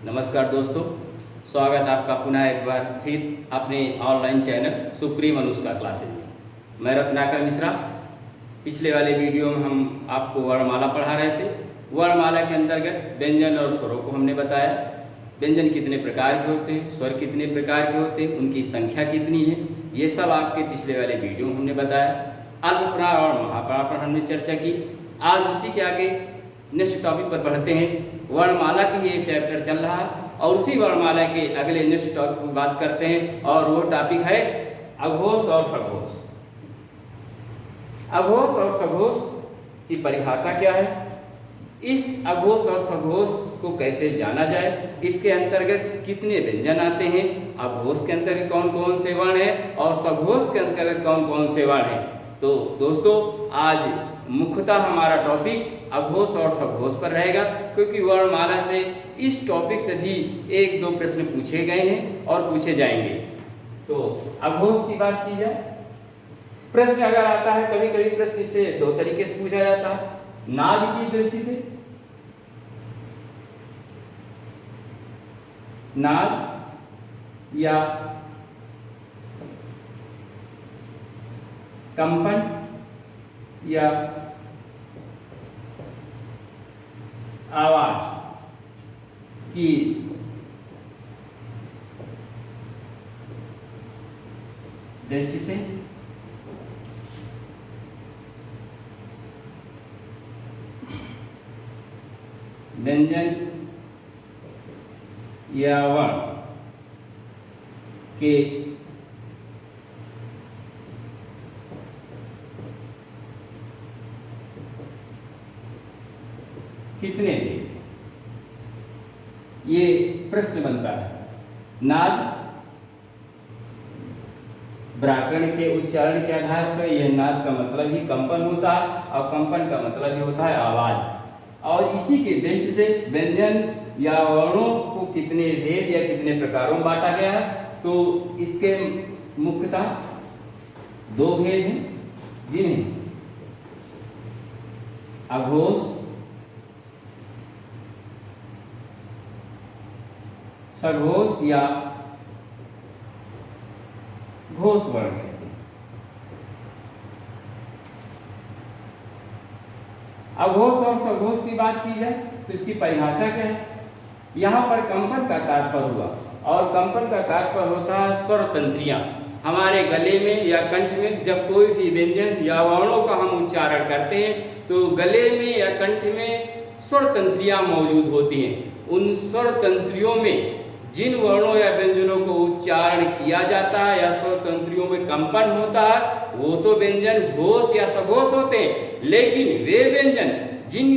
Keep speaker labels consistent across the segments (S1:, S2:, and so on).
S1: नमस्कार दोस्तों, स्वागत आपका पुनः एक बार फिर अपने online channel supreme Anushka classes में। मैं रत्नाकर मिश्रा। पिछले वाले वीडियो में हम आपको वर्णमाला पढ़ा रहे थे। वर्णमाला के अंतर्गत व्यंजन और स्वरों को हमने बताया। व्यंजन कितने प्रकार के होते हैं, स्वर कितने प्रकार के होते हैं, उनकी संख्या कितनी है, ये सब आपके पिछले वाले वीडियो में हमने बताया। अल्पप्राण और महाप्राण पर हमने चर्चा की। आज उसी के आगे नेक्स्ट टॉपिक पर बढ़ते हैं। वर्णमाला की ये चैप्टर चल रहा है और उसी वर्णमाला के अगले नेक्स्ट टॉपिक पर बात करते हैं और वो टॉपिक है अघोष और सघोष। अघोष और सघोष की परिभाषा क्या है, इस अघोष और सघोष को कैसे जाना जाए, इसके अंतर्गत कितने व्यंजन आते हैं, अघोष के अंतर्गत कौन कौन से वर्ण हैं और सघोष के अंतर्गत कौन कौन से वर्ण हैं। तो दोस्तों, आज मुख्यतः हमारा टॉपिक अघोष और सघोष पर रहेगा, क्योंकि वर्णमाला से इस टॉपिक से भी एक दो प्रश्न पूछे गए हैं और पूछे जाएंगे। तो अघोष की बात की जाए, प्रश्न अगर आता है, कभी कभी प्रश्न से दो तरीके से पूछा जाता है। नाद की दृष्टि से, नाद या कंपन या आवाज की दृष्टि से व्यंजन या वर्ण के कितने भेद, ये प्रश्न बनता है। नाद व्याकरण के उच्चारण के आधार पर यह नाद का मतलब ही कंपन होता है और कंपन का मतलब ही होता है आवाज। और इसी के दृष्टि से व्यंजन या वर्णों को कितने भेद या कितने प्रकारों में बांटा गया है, तो इसके मुख्यतः दो भेद हैं, जिन्हें अघोष सघोष या घोष वर्ण कहते हैं। अघोष और सघोष की बात की जाए तो इसकी परिभाषा क्या है। यहाँ पर कंपन का तात्पर्य हुआ और कंपन का तात्पर्य होता है स्वर तंत्रियां। हमारे गले में या कंठ में जब कोई भी व्यंजन या वर्णों का हम उच्चारण करते हैं तो गले में या कंठ में स्वर तंत्रियां मौजूद होती हैं। उन स्वर तंत्रियों में जिन वर्णों या व्यंजनों को उच्चारण किया जाता है या स्वर तंत्रियों में कंपन होता है, वो तो व्यंजन घोष या सघोष होते हैं। लेकिन वे व्यंजन जिन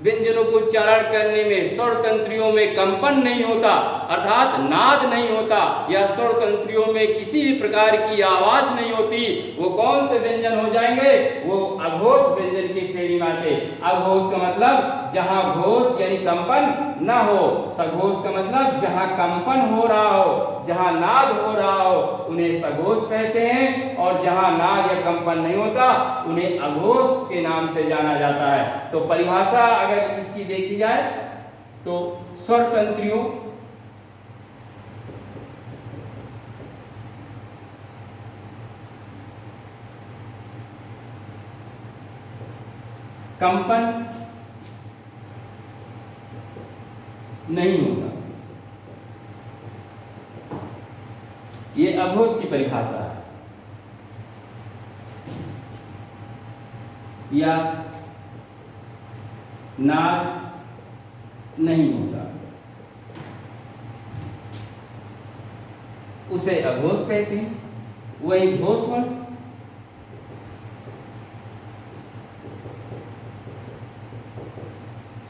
S1: व्यंजनों को उच्चारण करने में स्वर तंत्रियों में कंपन नहीं होता, अर्थात नाद नहीं होता या स्वर तंत्रियों में किसी भी प्रकार की आवाज नहीं होती, वो कौन से व्यंजन हो जाएंगे, वो अघोष व्यंजन की श्रेणी में आते। अघोष का मतलब जहां घोष यानी कंपन न हो, सघोष का मतलब जहां कंपन हो रहा हो, जहां नाद हो रहा हो, उन्हें सघोष कहते हैं। और जहां नाद या कंपन नहीं होता उन्हें अघोष के नाम से जाना जाता है। तो परिभाषा अगर इसकी देखी जाए तो स्वर तंत्रियों कंपन नहीं होगा, ये अघोष की परिभाषा है। या नाद नहीं होता, उसे अघोष कहते हैं। वही घोष वर्ण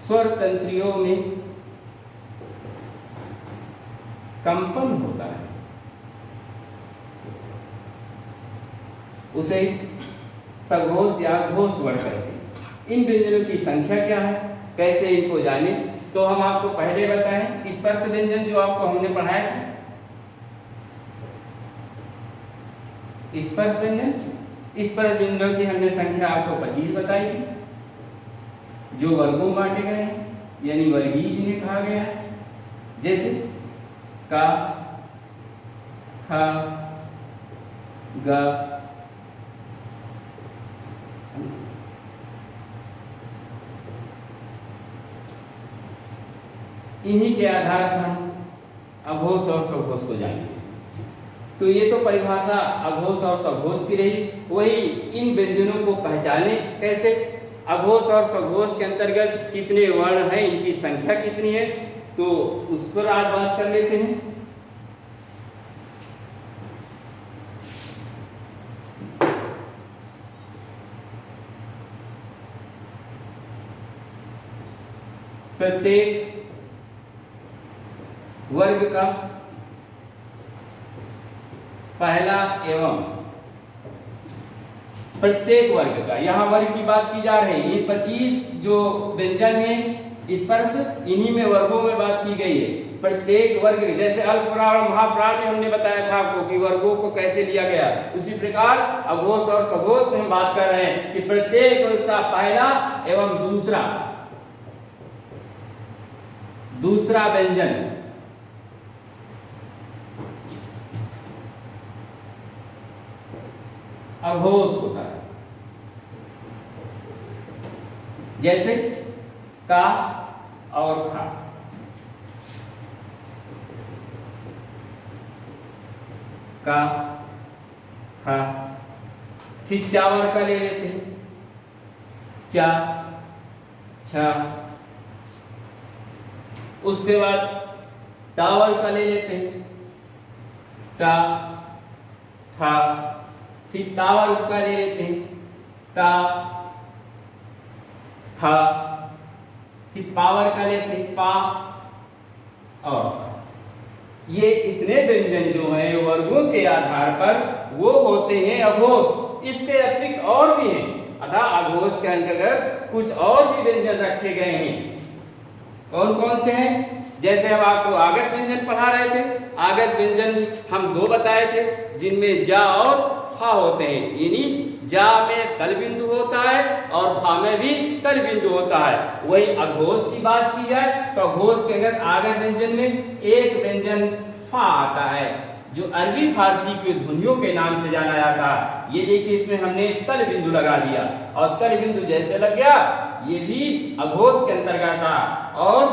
S1: स्वर तंत्रियों में कंपन होता है, उसे सघोष या घोष वर्ण कहते हैं। इन व्यंजनों की संख्या क्या है, कैसे इनको जाने, तो हम आपको पहले बताएं। स्पर्श व्यंजन जो आपको हमने पढ़ाया था, स्पर्श व्यंजन, स्पर्श व्यंजनों की हमने संख्या आपको 25 बताई थी, जो वर्गों में बांटे गए हैं, यानी वर्गीय जिन्हें कहा गया है। जैसे का, ख, ग, इन्हीं के आधार पर हम अघोष और सघोष को जानेंगे। तो ये तो परिभाषा अघोष और सघोष की रही। वही इन व्यंजनों को पहचाने कैसे, अघोष और सघोष के अंतर्गत कितने वर्ण हैं, इनकी संख्या कितनी है, तो उस पर आज बात कर लेते हैं। प्रत्येक वर्ग का पहला एवं प्रत्येक वर्ग का, यहाँ वर्ग की बात की जा रही है, ये 25 जो व्यंजन है स्पर्श इन्हीं में वर्गों में बात की गई है। प्रत्येक वर्ग, जैसे अल्पप्राण और महाप्राण में हमने बताया था आपको कि वर्गों को कैसे लिया गया, उसी प्रकार अघोष और सघोष में हम बात कर रहे हैं कि प्रत्येक वर्ग का पहला एवं दूसरा व्यंजन अघोष होता है। जैसे का और खा, का, खा, फिर चावर का ले लेते हैं, चा, छा, उसके बाद टावर का ले लेते हैं, टा, ठा, फिर टावर का ले लेते हैं, टा, था, फिर पावर का लेते हैं, पा और ये इतने व्यंजन जो हैं वर्गों के आधार पर वो होते हैं अघोष। इसके अतिरिक्त और भी हैं, अतः अघोष के अंतर्गत कुछ और भी व्यंजन रखे गए हैं। कौन कौन से हैं? जैसे हम आपको आगत व्यंजन पढ़ा रहे थे, आगत व्यंजन हम 2 बताए थे जिनमें जा और फा होते हैं, यानी जा में तल बिंदु होता है और फा में भी तल बिंदु होता है। वही अघोष की बात की जाए तो अघोष के अंदर आगत व्यंजन में एक व्यंजन फा आता है जो अरबी फारसी की ध्वनियों के नाम से जाना जाता है। ये देखिए इसमें हमने तल बिंदु लगा दिया और तल बिंदु जैसे लग गया ये भी अघोष के अंतर्गत था। और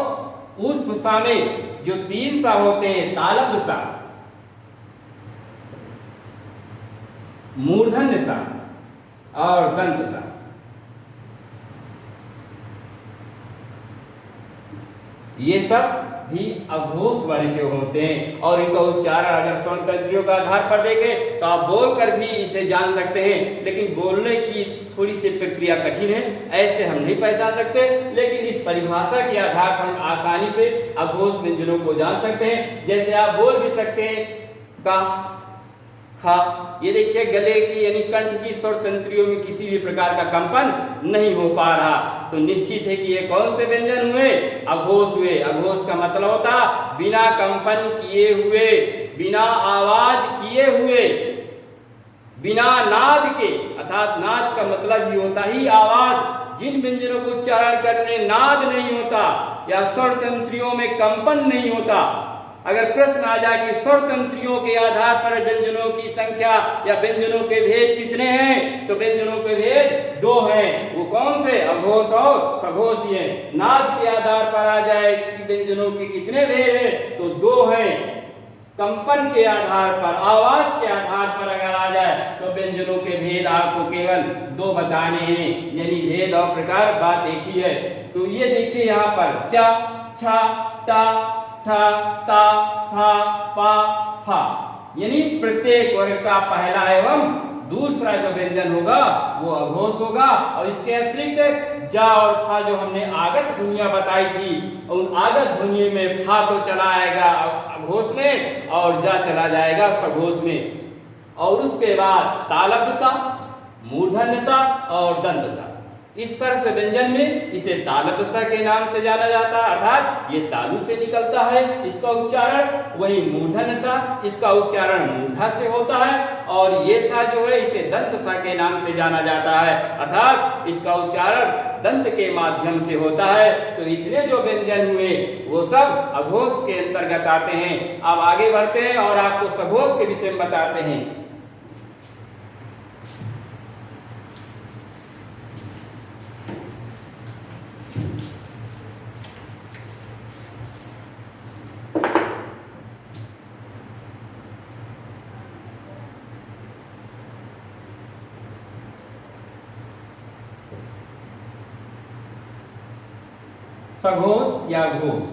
S1: उस सा में जो 3 सा होते हैं, तालव्य सा, मूर्धन्य सा और दंत सा, ये सब भी अघोष वर्ण के होते हैं। और इनका उच्चारण अगर स्वर्ण तंत्रियों का आधार पर देखें तो आप बोलकर भी इसे जान सकते हैं, लेकिन बोलने की थोड़ी सी प्रक्रिया कठिन है, ऐसे हम नहीं पहचान सकते। लेकिन इस परिभाषा के आधार पर हम आसानी से अघोष व्यंजनों को जान सकते हैं। जैसे आप बोल भी सकते हैं का, खा, ये देखिए गले की यानी कंठ की स्वर तंत्रियों में किसी भी प्रकार का कंपन नहीं हो पा रहा, तो निश्चित है कि ये कौन से व्यंजन हुए? अघोष हुए। अघोष का मतलब होता बिना कंपन किए हुए, बिना आवाज किए हुए, बिना नाद के, अर्थात नाद का मतलब ही होता ही आवाज। जिन व्यंजनों को उच्चारण करने नाद नहीं होता या स्वर तंत्रियों में कंपन नहीं होता, अगर प्रश्न आ जाए कि स्वर तंत्रियों के आधार पर व्यंजनों की संख्या या व्यंजनों के भेद कितने हैं, तो व्यंजनों के भेद 2 हैं। वो कौन से? अघोष और सघोष ही हैं। नाद के आधार पर आ जाए कि व्यंजनों के कितने भेद हैं, तो 2 हैं। कंपन के आधार पर, आवाज के आधार पर अगर आ जाए तो व्यंजनों के भेद आपको केवल 2 बताने हैं, यानी भेद और प्रकार बात एक ही है। तो ये देखिए यहाँ पर चा, छा, टा, था, ता, था, पा, फा, यानी प्रत्येक वर्ग का पहला एवं दूसरा जो व्यंजन होगा वो अघोष होगा। और इसके अतिरिक्त जा और फा जो हमने आगत ध्वनियां बताई थी, उन आगत ध्वनि में फा तो चला आएगा अघोष में और जा चला जाएगा सघोष में। और उसके बाद तालव्य सा, मूर्धन्य सा और दंत सा, इस पर से व्यंजन में इसे तालव्य सा के नाम से जाना जाता है, अर्थात ये तालु से निकलता है इसका उच्चारण। वही मूर्धन्य सा, इसका उच्चारण मूर्धा से होता है। और ये सा जो है इसे दंत सा के नाम से जाना जाता है, अर्थात इसका उच्चारण दंत के माध्यम से होता है। तो इतने जो व्यंजन हुए वो सब अघोष के अंतर्गत आते हैं। अब आगे बढ़ते हैं और आपको सघोष के विषय में बताते हैं। सघोष या घोष,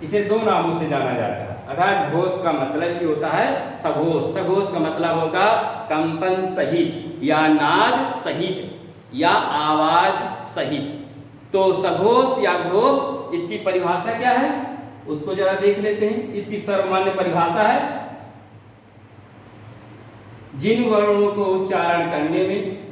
S1: इसे दो नामों से जाना जाता है। अर्थात घोष का मतलब भी होता है सघोष। सघोष का मतलब होगा कंपन सहित या नाद सहित या आवाज सहित। तो सघोष या घोष, इसकी परिभाषा क्या है उसको जरा देख लेते हैं। इसकी सर्वमान्य परिभाषा है, जिन वर्णों को उच्चारण करने में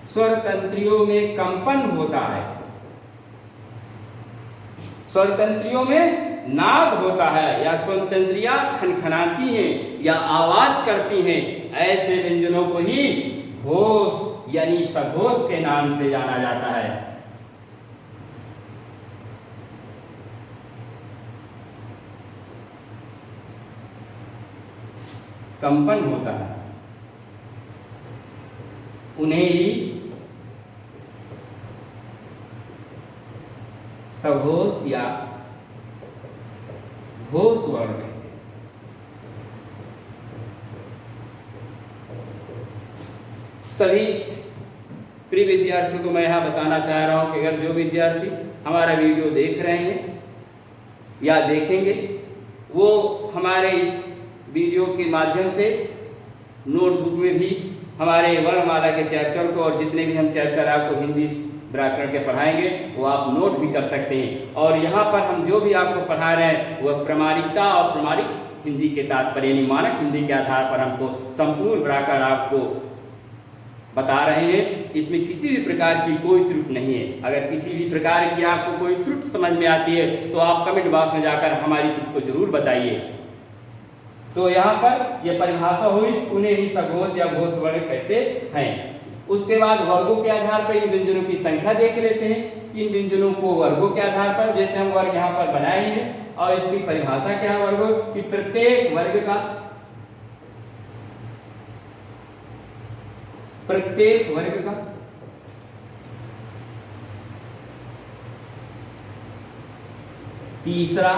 S1: स्वर तंत्रियों में कंपन होता है, स्वर तंत्रियों में नाद होता है या स्वर तंत्रियां खनखनाती हैं या आवाज करती हैं, ऐसे व्यंजनों को ही घोष यानी सघोष के नाम से जाना जाता है। कंपन होता है उन्हें ही सघोष या घोष वर्ण कहते हैं। सभी प्रिय विद्यार्थियों को मैं यहाँ बताना चाह रहा हूं कि अगर जो विद्यार्थी हमारा वीडियो देख रहे हैं या देखेंगे, वो हमारे इस वीडियो के माध्यम से नोटबुक में भी हमारे वर्णमाला के चैप्टर को और जितने भी हम चैप्टर आपको हिंदी व्याकरण के पढ़ाएंगे वो आप नोट भी कर सकते हैं। और यहाँ पर हम जो भी आपको पढ़ा रहे हैं वह प्रामाणिकता और प्रमाणिक हिंदी के तात्पर्य यानी मानक हिंदी के आधार पर हमको संपूर्ण व्याकरण आपको बता रहे हैं। इसमें किसी भी प्रकार की कोई त्रुटि नहीं है। अगर किसी भी प्रकार की आपको कोई त्रुटि समझ में आती है तो आप कमेंट बॉक्स में जाकर हमारी त्रुटि को जरूर बताइए। तो यहाँ पर यह परिभाषा हुई, उन्हें ही सघोष या घोष वर्ण कहते हैं। उसके बाद वर्गों के आधार पर इन व्यंजनों की संख्या देख लेते हैं। इन व्यंजनों को वर्गों के आधार पर, जैसे हम वर्ग यहाँ पर बनाए हैं और इसकी परिभाषा क्या है वर्गों की, प्रत्येक वर्ग का तीसरा,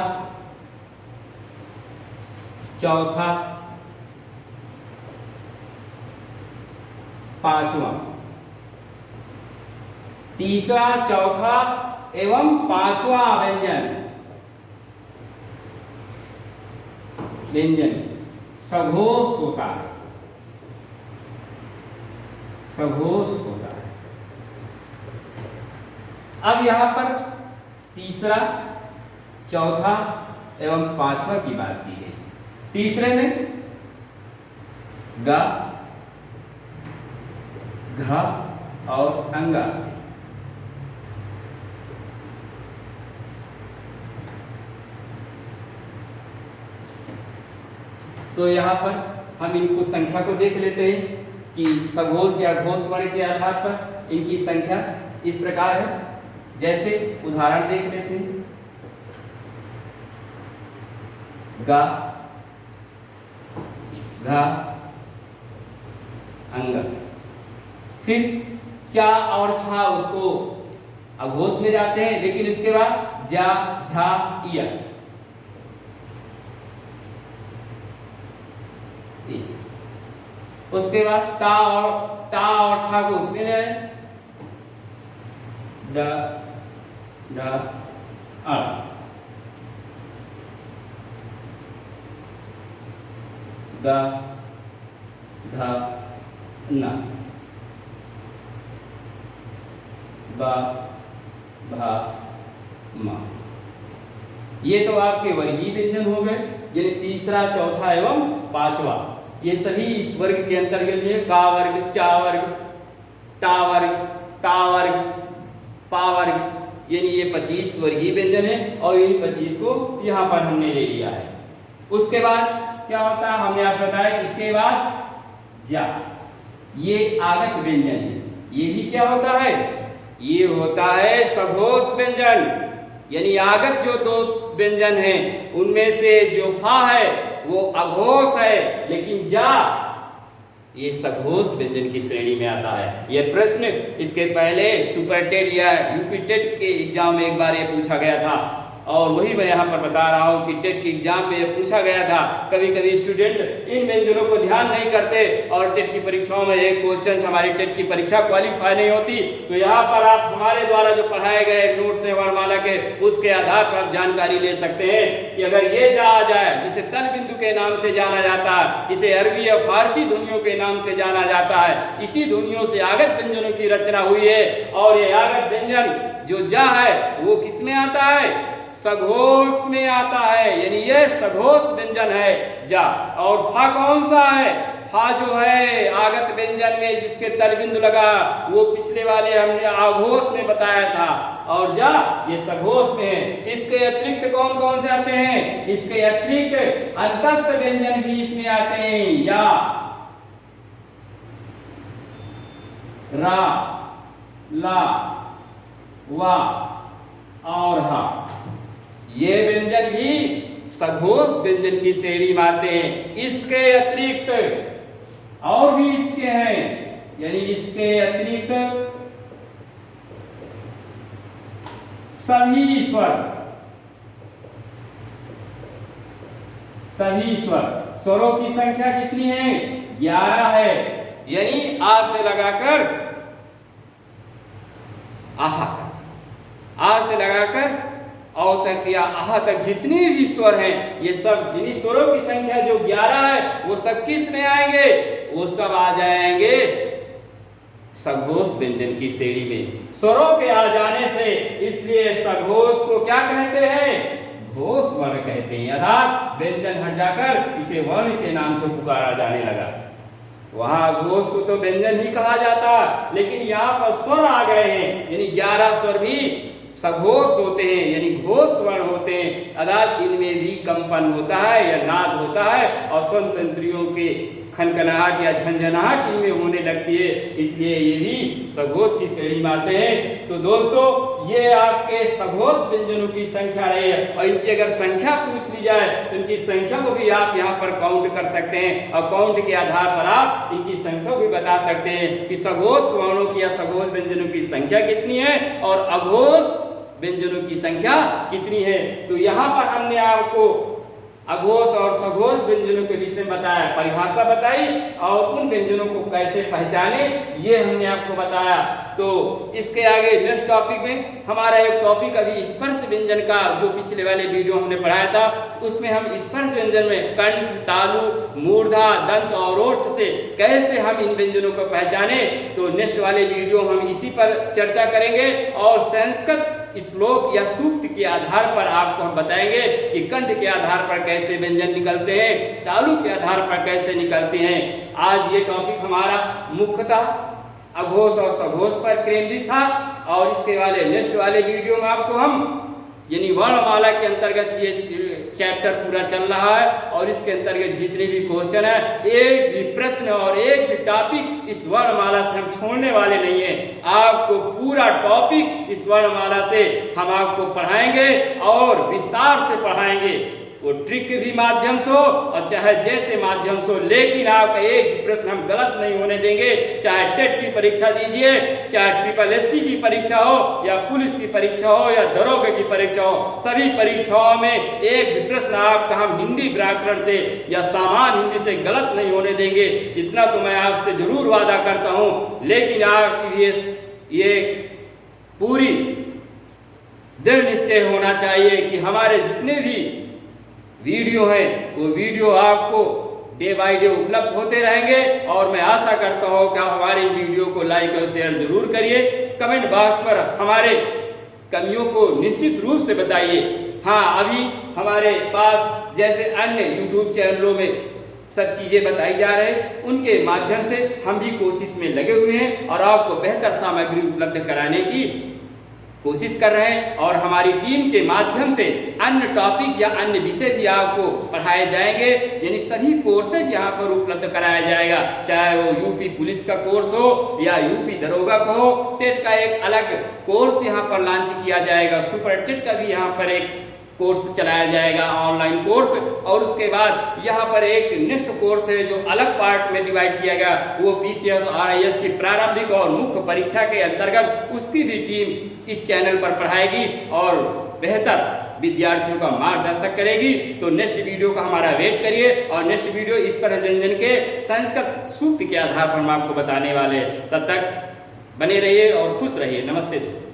S1: चौथा, पांचवा, तीसरा, चौथा एवं पांचवा व्यंजन सघोष होता है। सघोष होता है। अब यहां पर तीसरा, चौथा एवं पांचवा की बात की गई। तीसरे में ग, घ और अंगा। तो यहाँ पर हम इनको संख्या को देख लेते हैं कि सघोष या घोष वर्ण के आधार पर इनकी संख्या इस प्रकार है। जैसे उदाहरण देख लेते हैं, गा, घा, अंग। फिर चा और छा उसको अघोष में जाते हैं, लेकिन उसके बाद जा, झा, इया। उसके बाद ता और ठा को उसमें ले आए, ड, ड, अ। द, ध, न, ब, भ, म। ये तो आपके वर्गीय व्यंजन हो गए, यानी तीसरा, चौथा एवं पांचवा। ये सभी इस वर्ग के अंतर्गत है। का वर्ग, चा वर्ग, टा वर्ग, ता वर्ग, पा वर्ग, यानी ये 25 वर्गीय व्यंजन है और इन 25 को यहाँ पर हमने ले लिया है। उसके बाद क्या होता है, हमने आपको बताया। इसके बाद जा, ये आगत व्यंजन है। ये भी क्या होता है, ये होता है सघोष व्यंजन, यानी आगत जो दो व्यंजन हैं उनमें से जो फा है वो अघोष है, लेकिन जा ये सघोष व्यंजन की श्रेणी में आता है। यह प्रश्न इसके पहले सुपर टेट या यूपी टेट के एग्जाम में एक बार ये पूछा गया था और वही मैं यहाँ पर बता रहा हूँ कि टेट के एग्जाम में यह पूछा गया था। कभी कभी स्टूडेंट इन व्यंजनों को ध्यान नहीं करते और टेट की परीक्षाओं में एक क्वेश्चन हमारी टेट की परीक्षा क्वालिफाई नहीं होती, तो यहाँ पर आप हमारे द्वारा जो पढ़ाए गए नोट्स हैं वर्णमाला के, उसके आधार पर आप जानकारी ले सकते हैं कि अगर ये जा आ जाए, जिसे तल बिंदु के नाम से जाना जाता है, इसे अरबी या फारसी ध्वनियों के नाम से जाना जाता है, इसी ध्वनियों से आगत व्यंजनों की रचना हुई है। और ये आगत व्यंजन जो जा है वो किस में आता है, सघोष में आता है, यानी ये सघोष व्यंजन है जा। और फा कौन सा है, फा जो है आगत व्यंजन में जिसके तल बिंदु लगा वो पिछले वाले हमने आघोष में बताया था, और जा ये सघोष में है। इसके अतिरिक्त कौन कौन से आते हैं, इसके अतिरिक्त अंतस्थ व्यंजन भी इसमें आते हैं, या, रा, ला, वा और हा, ये व्यंजन भी सघोष व्यंजन की श्रेणी में आते हैं। इसके अतिरिक्त और भी इसके हैं, यानी इसके अतिरिक्त सभी स्वर, सभी स्वरों की संख्या कितनी है, 11 है, यानी आ से लगाकर आ से लगाकर औ तक या आह तक जितने भी स्वर हैं, ये सब इन्हीं स्वरों की संख्या जो 11 है वो सब किस में आएंगे, वो सब आ जाएंगे सघोष व्यंजन की श्रेणी में। स्वरों के आ जाने से इसलिए सघोष को क्या कहते हैं, घोष वर्ण कहते हैं, अर्थात व्यंजन हट जाकर इसे वर्ण के नाम से पुकारा जाने लगा। वहां घोष को तो व्यंजन ही कहा जाता, लेकिन यहाँ पर स्वर आ गए हैं, यानी 11 स्वर भी सघोष होते हैं, यानी घोष वर्ण होते हैं, अर्थात इनमें भी कंपन होता है या नाद होता है और स्वंत तंत्रियों के खनखनाहट या झंझनाहट इनमें होने लगती है, इसलिए ये भी सघोष की श्रेणी में आते हैं। तो दोस्तों ये आपके सघोष व्यंजनों की संख्या रही है, और इनकी अगर संख्या पूछ ली जाए तो इनकी संख्या को भी आप यहाँ पर काउंट कर सकते हैं, और काउंट के आधार पर आप इनकी संख्या को भी बता सकते हैं कि सघोष वर्णों की या सघोष व्यंजनों की संख्या कितनी है और अघोष व्यंजनों की संख्या कितनी है। तो यहाँ पर हमने आपको अघोष और सघोष व्यंजनों के विषय में बताया, परिभाषा बताई और उन व्यंजनों को कैसे पहचाने ये हमने आपको बताया। तो इसके आगे नेक्स्ट टॉपिक में हमारा एक टॉपिक अभी स्पर्श व्यंजन का, जो पिछले वाले वीडियो हमने पढ़ाया था उसमें हम स्पर्श व्यंजन में कंठ, तालु, मूर्धा, दंत और ओष्ठ से कैसे हम इन व्यंजनों को पहचाने, तो नेक्स्ट वाले वीडियो हम इसी पर चर्चा करेंगे। और संस्कृत श्लोक या सूक्त के आधार पर आपको हम बताएंगे कि कंठ के आधार पर कैसे व्यंजन निकलते हैं, तालु के आधार पर कैसे निकलते हैं। आज ये टॉपिक हमारा मुख्यतः अघोष और सघोष पर केंद्रित था, और इसके वाले नेक्स्ट वाले वीडियो में आपको हम यानी वर्णमाला के अंतर्गत ये चैप्टर पूरा चल रहा है, और इसके अंतर्गत जितने भी क्वेश्चन है, एक भी प्रश्न और एक भी टॉपिक इस वर्णमाला से हम छोड़ने वाले नहीं है। आपको पूरा टॉपिक इस वर्णमाला से हम आपको पढ़ाएंगे और विस्तार से पढ़ाएंगे, वो ट्रिक के भी माध्यम से हो और चाहे जैसे माध्यम से हो, लेकिन आपका एक प्रश्न हम गलत नहीं होने देंगे। चाहे टेट की परीक्षा दीजिए, चाहे ट्रिपल एससी की परीक्षा हो या पुलिस की परीक्षा हो या दरोगा की परीक्षा हो, सभी परीक्षाओं में एक भी प्रश्न आपका हम हिंदी व्याकरण से या सामान्य हिंदी से गलत नहीं होने देंगे, इतना तो मैं आपसे जरूर वादा करता हूँ। लेकिन आपकी ये पूरी दृढ़ निश्चय होना चाहिए कि हमारे जितने भी वीडियो है वो वीडियो आपको डे बाय डे उपलब्ध होते रहेंगे, और मैं आशा करता हूँ कि आप हमारे वीडियो को लाइक और शेयर जरूर करिए। कमेंट बॉक्स पर हमारे कमियों को निश्चित रूप से बताइए। हाँ, अभी हमारे पास जैसे अन्य यूट्यूब चैनलों में सब चीज़ें बताई जा रहे हैं, उनके माध्यम से हम भी कोशिश में लगे हुए हैं और आपको बेहतर सामग्री उपलब्ध कराने की कोशिश कर रहे हैं। और हमारी टीम के माध्यम से अन्य टॉपिक या अन्य विषय भी आपको पढ़ाए जाएंगे, यानी सभी कोर्सेज यहाँ पर उपलब्ध कराया जाएगा, चाहे वो यूपी पुलिस का कोर्स हो या यूपी दरोगा का हो। टेट का एक अलग कोर्स यहाँ पर लॉन्च किया जाएगा, सुपर टेट का भी यहाँ पर एक कोर्स चलाया जाएगा, ऑनलाइन कोर्स। और उसके बाद यहाँ पर एक नेक्स्ट कोर्स है जो अलग पार्ट में डिवाइड किया गया, वो पीसीएस और आरआईएस की प्रारंभिक और मुख्य परीक्षा के अंतर्गत उसकी भी टीम इस चैनल पर पढ़ाएगी और बेहतर विद्यार्थियों का मार्गदर्शन करेगी। तो नेक्स्ट वीडियो का हमारा वेट करिए और नेक्स्ट वीडियो ईश्वर व्यंजन के संस्कृत सूक्त के आधार पर हम आपको बताने वाले। तब तक बने रहिए और खुश रहिए। नमस्ते दोस्तों।